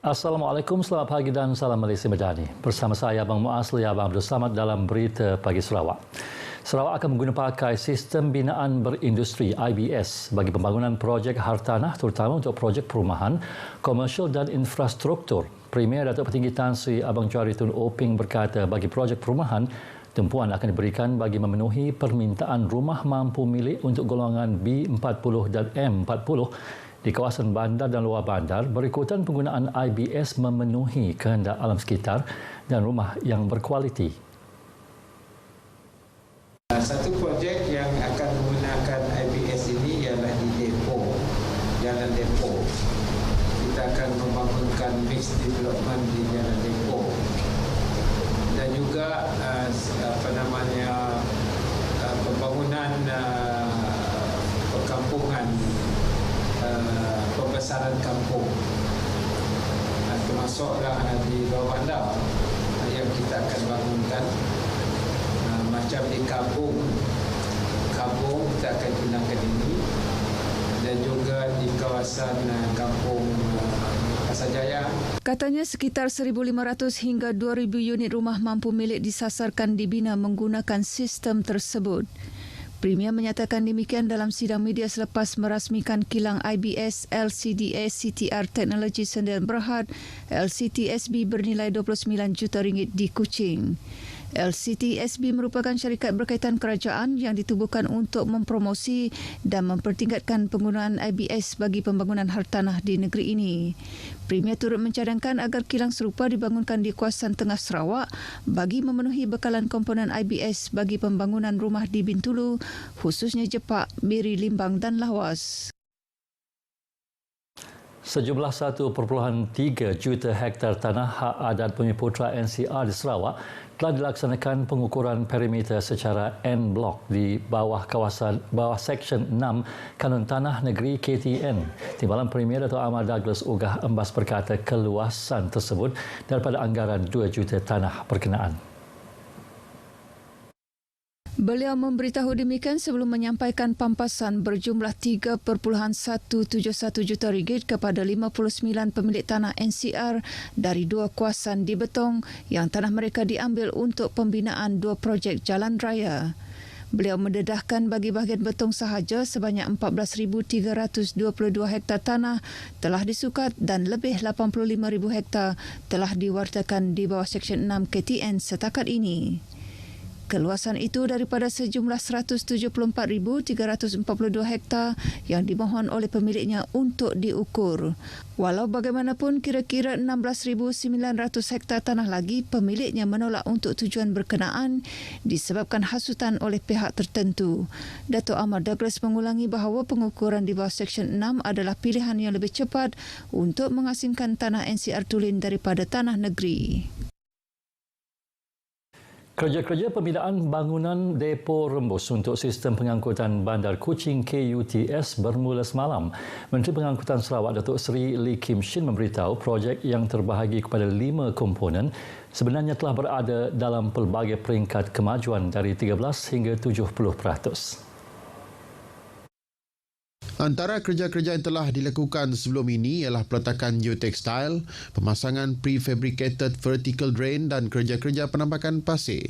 Assalamualaikum, selamat pagi dan salam Malaysia Madani. Bersama saya Abang Muasli, Abang Abdul Samad dalam Berita Pagi Sarawak. Sarawak akan menggunakan pakai Sistem Binaan Berindustri IBS bagi pembangunan projek hartanah terutama untuk projek perumahan, komersial dan infrastruktur. Premier Datuk Petinggi Tan Sri Abang Johari Tun Oping berkata bagi projek perumahan, tumpuan akan diberikan bagi memenuhi permintaan rumah mampu milik untuk golongan B40 dan M40 di kawasan bandar dan luar bandar berikutan penggunaan IBS memenuhi kehendak alam sekitar dan rumah yang berkualiti. Satu projek yang akan menggunakan IBS ini ialah di depo, Jalan Depo. Kita akan membangunkan mixed development di Jalan Depo. Dan juga pembangunan perkampungan, pembesaran kampung, termasuklah di bawah bandar yang kita akan bangunkan, macam di Kabung kita akan gunakan ini, dan juga di kawasan kampung Pasarjaya. Katanya sekitar 1,500 hingga 2,000 unit rumah mampu milik disasarkan dibina menggunakan sistem tersebut. Premier menyatakan demikian dalam sidang media selepas merasmikan kilang IBS LCDS CTR Teknologi Sdn Berhad LCTSB bernilai RM29 juta di Kuching. LCTSB merupakan syarikat berkaitan kerajaan yang ditubuhkan untuk mempromosi dan mempertingkatkan penggunaan IBS bagi pembangunan hartanah di negeri ini. Premier turut mencadangkan agar kilang serupa dibangunkan di kawasan tengah Sarawak bagi memenuhi bekalan komponen IBS bagi pembangunan rumah di Bintulu, khususnya Jepak, Miri, Limbang dan Lawas. Sejumlah 1.3 juta hektar tanah hak adat Bumi Putra NCR di Sarawak telah dilaksanakan pengukuran perimeter secara en blok di bawah Seksyen 6 Kanun Tanah Negeri KTN. Timbalan Premier Datuk Ahmad Douglas Ugah Embas berkata keluasan tersebut daripada anggaran 2 juta tanah berkenaan. Beliau memberitahu demikian sebelum menyampaikan pampasan berjumlah RM3.171 juta kepada 59 pemilik tanah NCR dari 2 kawasan di Betong yang tanah mereka diambil untuk pembinaan 2 projek jalan raya. Beliau mendedahkan bagi bahagian Betong sahaja sebanyak 14,322 hektar tanah telah disukat dan lebih 85,000 hektar telah diwartakan di bawah Seksyen 6 KTN setakat ini. Keluasan itu daripada sejumlah 174,342 hektar yang dimohon oleh pemiliknya untuk diukur. Walau bagaimanapun, kira-kira 16,900 hektar tanah lagi pemiliknya menolak untuk tujuan berkenaan disebabkan hasutan oleh pihak tertentu. Datuk Ahmad Douglas mengulangi bahawa pengukuran di bawah Seksyen 6 adalah pilihan yang lebih cepat untuk mengasingkan tanah NCR Tulen daripada tanah negeri. Kerja-kerja pembinaan bangunan depo rembus untuk sistem pengangkutan bandar Kuching KUTS bermula semalam. Menteri Pengangkutan Sarawak Datuk Seri Lee Kim Shin memberitahu projek yang terbahagi kepada 5 komponen sebenarnya telah berada dalam pelbagai peringkat kemajuan dari 13 hingga 70%. Antara kerja-kerja yang telah dilakukan sebelum ini ialah peletakan geotekstil, pemasangan prefabricated vertical drain dan kerja-kerja penambakan pasir.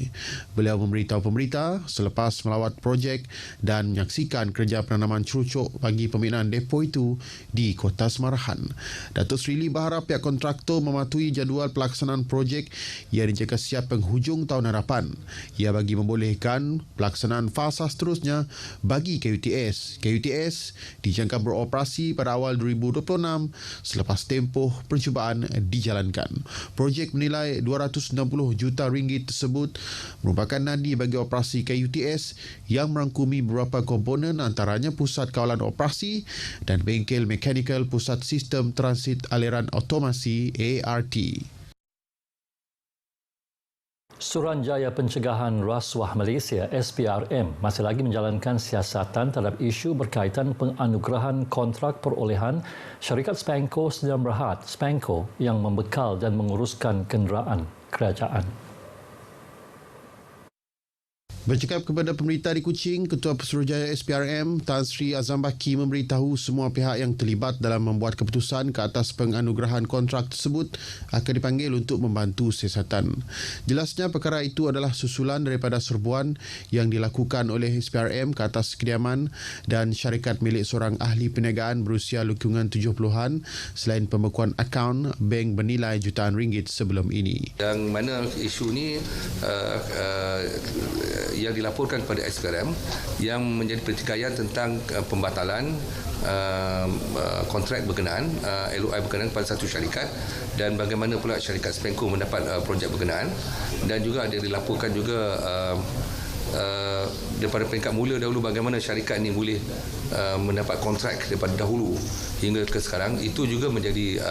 Beliau memberitahu pemberita selepas melawat projek dan menyaksikan kerja penanaman cerucuk bagi pembinaan depo itu di Kota Semarahan. Datuk Seri Lee berharap pihak kontraktor mematuhi jadual pelaksanaan projek yang dijangka siap penghujung tahun hadapan. Ia bagi membolehkan pelaksanaan fasa seterusnya bagi KUTS. KUTS dijangka beroperasi pada awal 2026 selepas tempoh percubaan dijalankan. Projek bernilai RM260 juta tersebut merupakan nadi bagi operasi KUTS yang merangkumi beberapa komponen antaranya pusat kawalan operasi dan bengkel mekanikal pusat sistem transit aliran otomasi ART. Suruhanjaya Pencegahan Rasuah Malaysia SPRM masih lagi menjalankan siasatan terhadap isu berkaitan penganugerahan kontrak perolehan syarikat Spanco Sdn Berhad Spanco yang membekal dan menguruskan kenderaan kerajaan. Bercakap kepada pemberita di Kuching, Ketua Pesuruhjaya SPRM Tan Sri Azam Baki memberitahu semua pihak yang terlibat dalam membuat keputusan ke atas penganugerahan kontrak tersebut akan dipanggil untuk membantu siasatan. Jelasnya perkara itu adalah susulan daripada serbuan yang dilakukan oleh SPRM ke atas kediaman dan syarikat milik seorang ahli perniagaan berusia lingkungan 70-an selain pembekuan akaun bank bernilai jutaan ringgit sebelum ini. Yang mana isu ni yang dilaporkan kepada SPRM yang menjadi pertikaian tentang pembatalan kontrak berkenaan, LOI berkenaan pada satu syarikat dan bagaimana pula syarikat Spenco mendapat projek berkenaan, dan juga ada dilaporkan juga daripada peringkat mula dahulu bagaimana syarikat ini boleh mendapat kontrak daripada dahulu hingga ke sekarang. Itu juga menjadi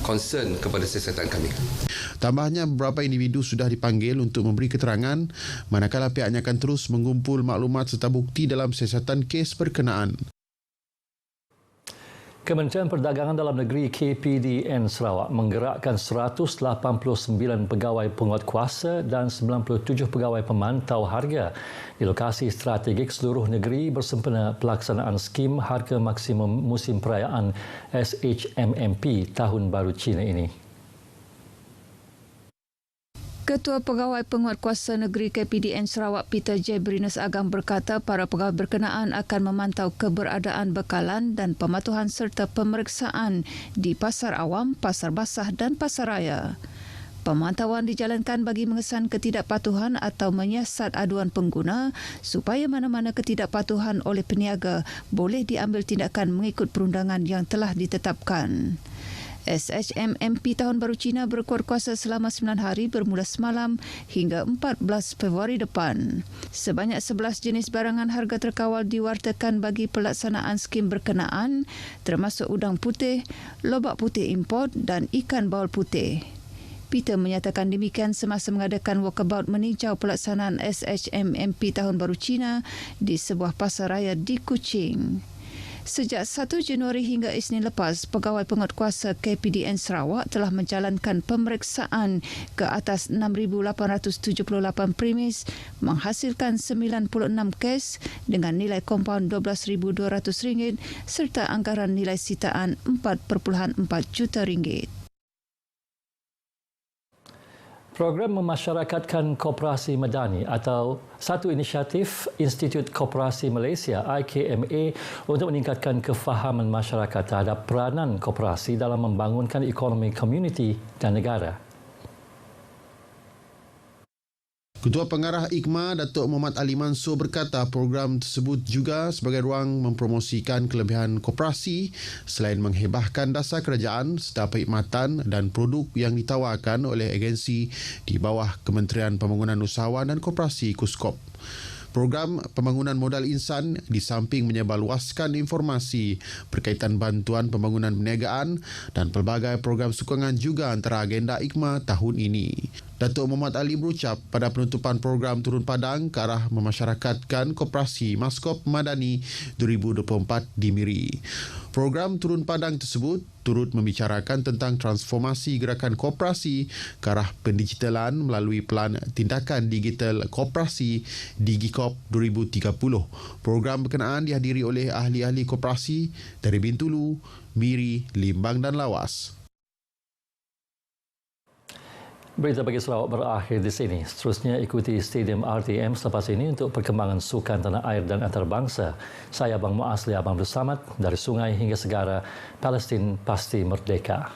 concern kepada siasatan kami. Tambahnya, beberapa individu sudah dipanggil untuk memberi keterangan, manakala pihaknya akan terus mengumpul maklumat serta bukti dalam siasatan kes berkenaan. Kementerian Perdagangan Dalam Negeri KPDN Sarawak menggerakkan 189 pegawai penguatkuasa dan 97 pegawai pemantau harga di lokasi strategik seluruh negeri bersempena pelaksanaan skim harga maksimum musim perayaan SHMMP Tahun Baru Cina ini. Ketua Pegawai Penguatkuasa Negeri KPDN Sarawak Peter J. Berinus Agam berkata para pegawai berkenaan akan memantau keberadaan bekalan dan pematuhan serta pemeriksaan di pasar awam, pasar basah dan pasar raya. Pemantauan dijalankan bagi mengesan ketidakpatuhan atau menyiasat aduan pengguna supaya mana-mana ketidakpatuhan oleh peniaga boleh diambil tindakan mengikut perundangan yang telah ditetapkan. SHMMP Tahun Baru Cina berkuat kuasa selama 9 hari bermula semalam hingga 14 Februari depan. Sebanyak 11 jenis barangan harga terkawal diwartakan bagi pelaksanaan skim berkenaan termasuk udang putih, lobak putih import dan ikan baul putih. Peter menyatakan demikian semasa mengadakan walkabout meninjau pelaksanaan SHMMP Tahun Baru Cina di sebuah pasar raya di Kuching. Sejak 1 Januari hingga Isnin lepas, pegawai penguatkuasa KPDN Sarawak telah menjalankan pemeriksaan ke atas 6,878 premis menghasilkan 96 kes dengan nilai kompaun RM12,200 serta anggaran nilai sitaan RM4.4 juta. Program memasyarakatkan koperasi medani atau satu inisiatif Institut Koperasi Malaysia IKMA untuk meningkatkan kefahaman masyarakat terhadap peranan koperasi dalam membangunkan ekonomi komuniti dan negara. Ketua Pengarah IKMA, Datuk Muhammad Ali Mansur berkata program tersebut juga sebagai ruang mempromosikan kelebihan koperasi selain menghebahkan dasar kerajaan serta perkhidmatan dan produk yang ditawarkan oleh agensi di bawah Kementerian Pembangunan Usahawan dan Koperasi KUSKOP. Program pembangunan modal insan di samping menyebarluaskan informasi berkaitan bantuan pembangunan perniagaan dan pelbagai program sokongan juga antara agenda IKMA tahun ini. Datuk Muhammad Ali berucap pada penutupan program Turun Padang ke arah memasyarakatkan koperasi Maskop Madani 2024 di Miri. Program Turun Padang tersebut turut membicarakan tentang transformasi gerakan koperasi ke arah pendigitalan melalui Pelan Tindakan Digital Koperasi DigiKop 2030. Program berkenaan dihadiri oleh ahli-ahli koperasi dari Bintulu, Miri, Limbang dan Lawas. Berita Pagi Sarawak berakhir di sini. Seterusnya ikuti Stadium RTM selepas ini untuk perkembangan sukan tanah air dan antarabangsa. Saya Abang Muasli Abang Abdul Samad, dari sungai hingga segara, Palestin pasti merdeka.